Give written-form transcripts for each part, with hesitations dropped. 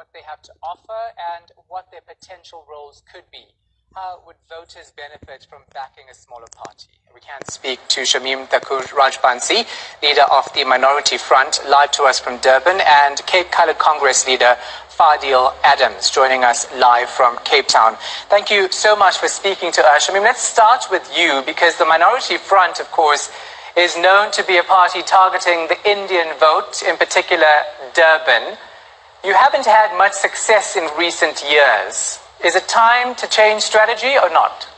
what they have to offer and what their potential roles could be. How would voters benefit from backing a smaller party? We can speak to Shamim Thakur Rajbansi, leader of the Minority Front, live to us from Durban, and Cape Coloured Congress leader Fadiel Adams, joining us live from Cape Town. Thank you so much for speaking to us. Shamim, let's start with you, because the Minority Front, of course, is known to be a party targeting the Indian vote, in particular Durban. You haven't had much success in recent years. Is it time to change strategy or not?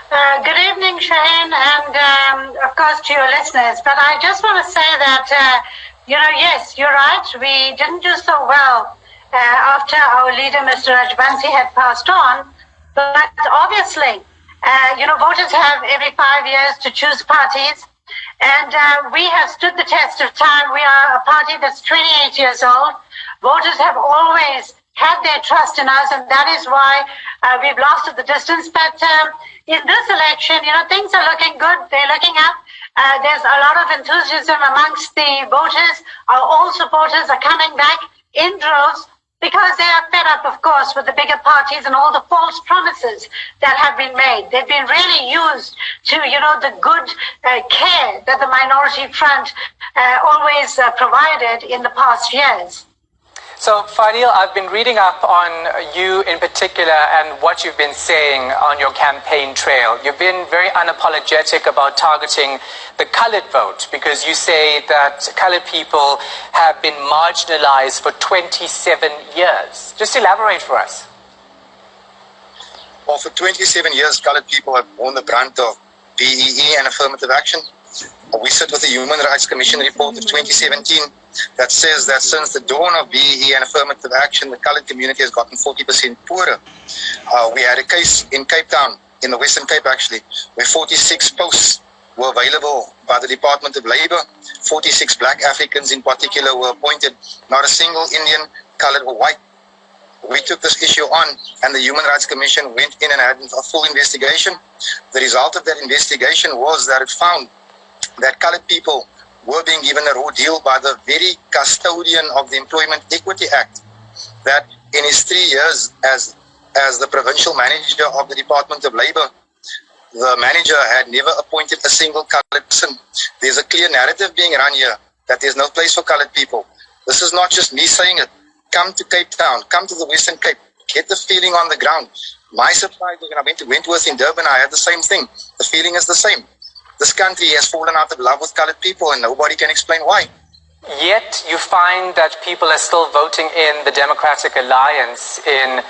Good evening, Shaheen, and of course to your listeners. But I just want to say that, yes, you're right. We didn't do so well after our leader, Mr. Rajbansi, had passed on. But obviously, voters have every 5 years to choose parties. And we have stood the test of time. We are a party that's 28 years old. Voters have always had their trust in us, and that is why we've lost at the distance. But in this election, things are looking good. They're looking up. There's a lot of enthusiasm amongst the voters. All supporters are coming back in droves because they are fed up, of course, with the bigger parties and all the false promises that have been made. They've been really used to, the good care that the Minority Front always provided in the past years. So, Fadiel, I've been reading up on you in particular and what you've been saying on your campaign trail. You've been very unapologetic about targeting the coloured vote, because you say that coloured people have been marginalized for 27 years. Just elaborate for us. Well, for 27 years, coloured people have borne the brunt of BEE and affirmative action. We sit with the Human Rights Commission report of 2017 that says that since the dawn of BEE and affirmative action, the coloured community has gotten 40% poorer. We had a case in Cape Town, in the Western Cape actually, where 46 posts were available by the Department of Labour. 46 black Africans in particular were appointed, not a single Indian, coloured or white. We took this issue on, and the Human Rights Commission went in and had a full investigation. The result of that investigation was that it found that coloured people were being given a raw deal by the very custodian of the Employment Equity Act, that in his 3 years as the provincial manager of the Department of Labour, the manager had never appointed a single coloured person. There's a clear narrative being run here that there's no place for coloured people. This is not just me saying it. Come to Cape Town, come to the Western Cape, get the feeling on the ground. My surprise was when I went to Wentworth in Durban, I had the same thing. The feeling is the same. This country has fallen out of love with coloured people, and nobody can explain why. Yet you find that people are still voting in the Democratic Alliance in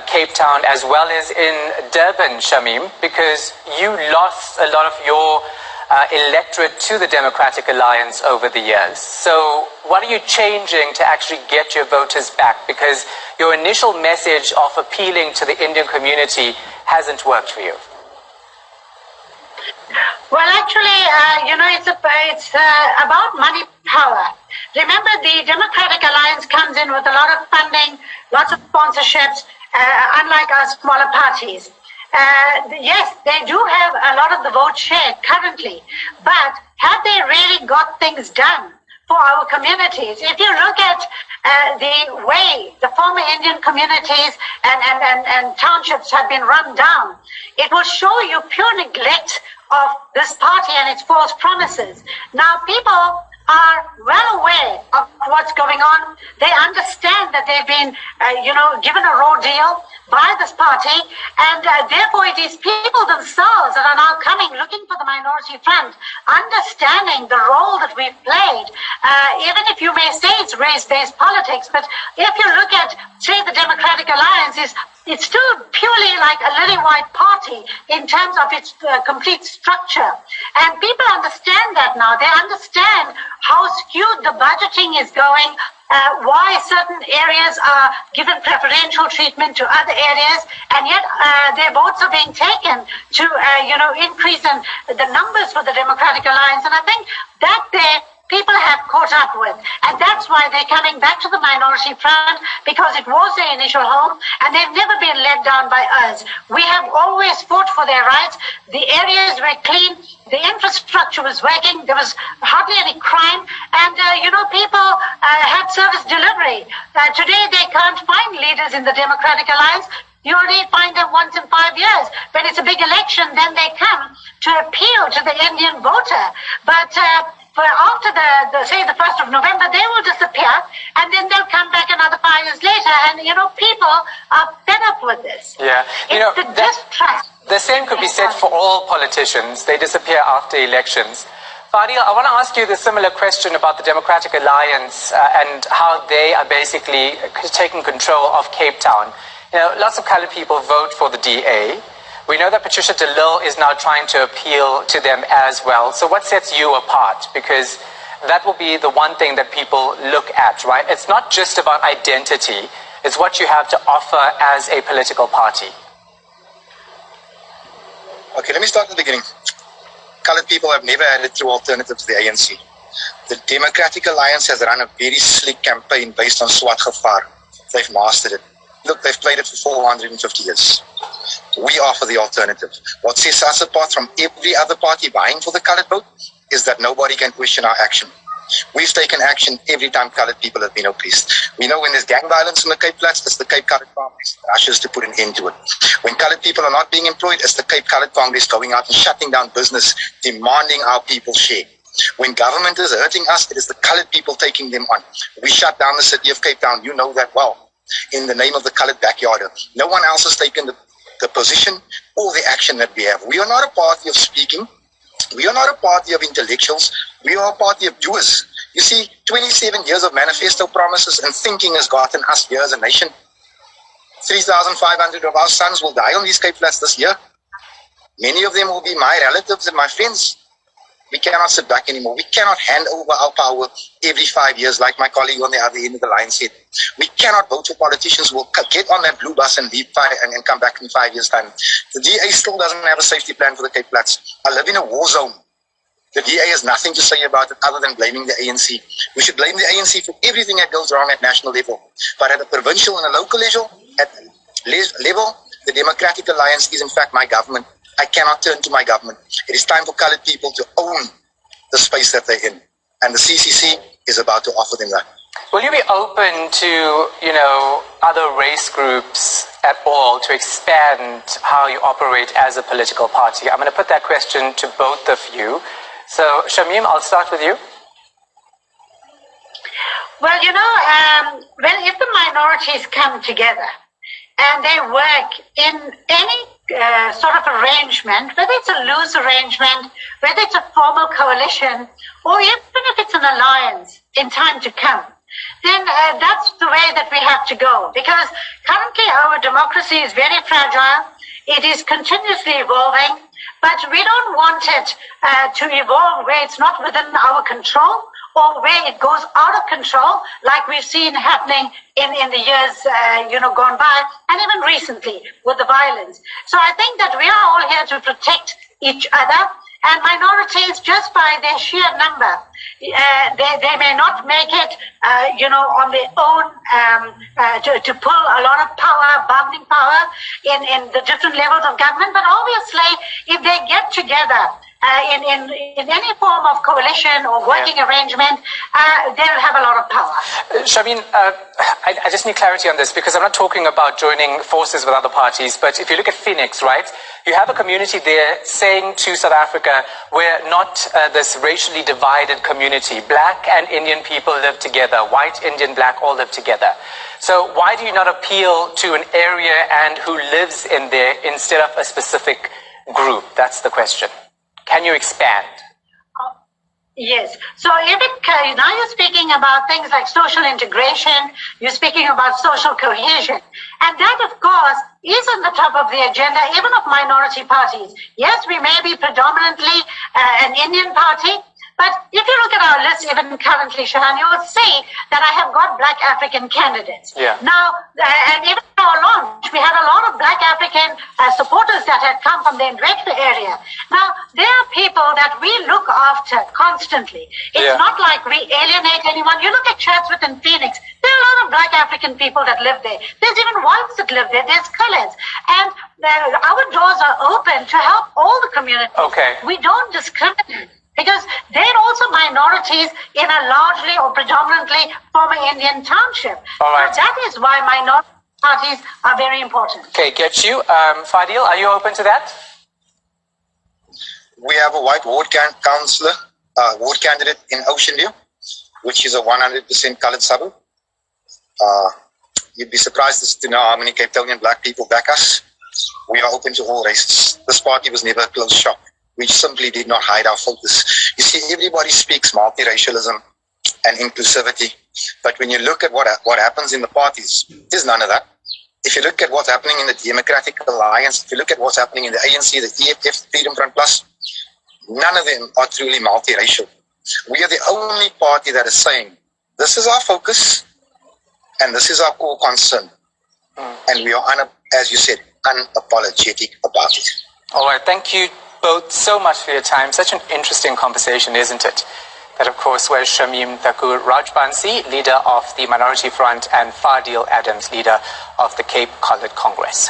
Cape Town as well as in Durban, Shamim, because you lost a lot of your electorate to the Democratic Alliance over the years. So what are you changing to actually get your voters back? Because your initial message of appealing to the Indian community hasn't worked for you. Well, actually, it's about money power. Remember, the Democratic Alliance comes in with a lot of funding, lots of sponsorships, unlike our smaller parties. Yes, they do have a lot of the vote share currently, but have they really got things done for our communities? If you look at the way the former Indian communities and townships have been run down, it will show you pure neglect of this party and its false promises. Now, people are well aware of what's going on. They understand that they've been, given a raw deal by this party, and therefore it is people themselves that are now coming, looking for the Minority Front, understanding the role that we've played. Even if you may say it's race-based politics, but if you look at, say, the Democratic Alliance, it's still purely like a lily white party in terms of its complete structure. And people understand that now. They understand how skewed the budgeting is going, why certain areas are given preferential treatment to other areas, and yet their votes are being taken to, increase the numbers for the Democratic Alliance. And I think that there people have caught up with. And that's why they're coming back to the minority front, because it was their initial home and they've never been let down by us. We have always fought for their rights. The areas were clean. The infrastructure was working. There was hardly any crime. And, people had service delivery. Today, they can't find leaders in the Democratic Alliance. You only find them once in 5 years. When it's a big election, then they come to appeal to the Indian voter. But after the 1st of November, they will disappear, and then they'll come back another 5 years later. And, people are fed up with this. Yeah. It's the distrust. The same could be said for all politicians. They disappear after elections. Fadiel, I want to ask you the similar question about the Democratic Alliance and how they are basically taking control of Cape Town. Lots of colored people vote for the DA. We know that Patricia de Lille is now trying to appeal to them as well. So what sets you apart? Because that will be the one thing that people look at, right? It's not just about identity. It's what you have to offer as a political party. Okay, let me start at the beginning. Colored people have never had a true alternative to the ANC. The Democratic Alliance has run a very slick campaign based on Swat Gevaar. They've mastered it. Look, they've played it for 450 years. We offer the alternative. What sets us apart from every other party vying for the colored vote is that nobody can question our action. We've taken action every time colored people have been oppressed. We know when there's gang violence in the Cape Flats, it's the Cape Colored Congress that rushes to put an end to it. When colored people are not being employed, it's the Cape Colored Congress going out and shutting down business, demanding our people's share. When government is hurting us, it is the colored people taking them on. We shut down the city of Cape Town, you know that well, in the name of the colored backyarder. No one else has taken the position or the action that we have. We are not a party of speaking. We are not a party of intellectuals. We are a party of doers. You see, 27 years of manifesto promises and thinking has gotten us here as a nation. 3,500 of our sons will die on these Cape Flats this year. Many of them will be my relatives and my friends. We cannot sit back anymore. We cannot hand over our power every 5 years, like my colleague on the other end of the line said. We cannot vote for politicians who will get on that blue bus and leave and come back in 5 years' time. The DA still doesn't have a safety plan for the Cape Flats. I live in a war zone. The DA has nothing to say about it other than blaming the ANC. We should blame the ANC for everything that goes wrong at national level. But at a provincial and a local level, the Democratic Alliance is in fact my government. I cannot turn to my government. It is time for colored people to own the space that they're in. And the CCC is about to offer them that. Will you be open to, other race groups at all to expand how you operate as a political party? I'm going to put that question to both of you. So, Shamim, I'll start with you. Well, if the minorities come together and they work in any sort of arrangement, whether it's a loose arrangement, whether it's a formal coalition, or even if it's an alliance in time to come, then that's the way that we have to go. Because currently our democracy is very fragile. It is continuously evolving, but we don't want it to evolve where it's not within our control, or where it goes out of control, like we've seen happening in the years gone by, and even recently with the violence. So I think that we are all here to protect each other, and minorities, just by their sheer number, they may not make it, on their own to pull a lot of power, bargaining power in the different levels of government. But obviously, if they get together in any form of coalition or working arrangement, they'll have a lot of power. Shamim, I just need clarity on this, because I'm not talking about joining forces with other parties, but if you look at Phoenix, right, you have a community there saying to South Africa, we're not this racially divided community. Black and Indian people live together. White, Indian, black, all live together. So why do you not appeal to an area and who lives in there instead of a specific group? That's the question. Can you expand? Yes. So now you're speaking about things like social integration, you're speaking about social cohesion. And that, of course, is on the top of the agenda, even of minority parties. Yes, we may be predominantly an Indian party, But if you look at our list even currently, Shahan, you will see that I have got black African candidates. Yeah. Now, and even at our launch, we had a lot of black African supporters that had come from the Ndwekwe area. Now, there are people that we look after constantly. It's not like we alienate anyone. You look at Chatsworth and Phoenix, there are a lot of black African people that live there. There's even whites that live there. There's colors. And our doors are open to help all the communities. Okay. We don't discriminate because they're also minorities in a largely or predominantly former Indian township. All right. So that is why minorities are very important. Okay, get you. Fadiel, are you open to that? We have a white ward ward candidate in Ocean View, which is a 100% colored suburb. You'd be surprised to know how many Cape Townian black people back us. We are open to all races. This party was never a closed shop. We simply did not hide our focus. You see, everybody speaks multiracialism and inclusivity, but when you look at what happens in the parties, there's none of that. If you look at what's happening in the Democratic Alliance, if you look at what's happening in the ANC, the EFF, Freedom Front Plus, none of them are truly multiracial. We are the only party that is saying, this is our focus, and this is our core concern. And we are, as you said, unapologetic about it. All right, thank you both so much for your time. Such an interesting conversation, isn't it? That, of course, was Shamim Thakur Rajbansi, leader of the Minority Front, and Fadiel Adams, leader of the Cape Colored Congress.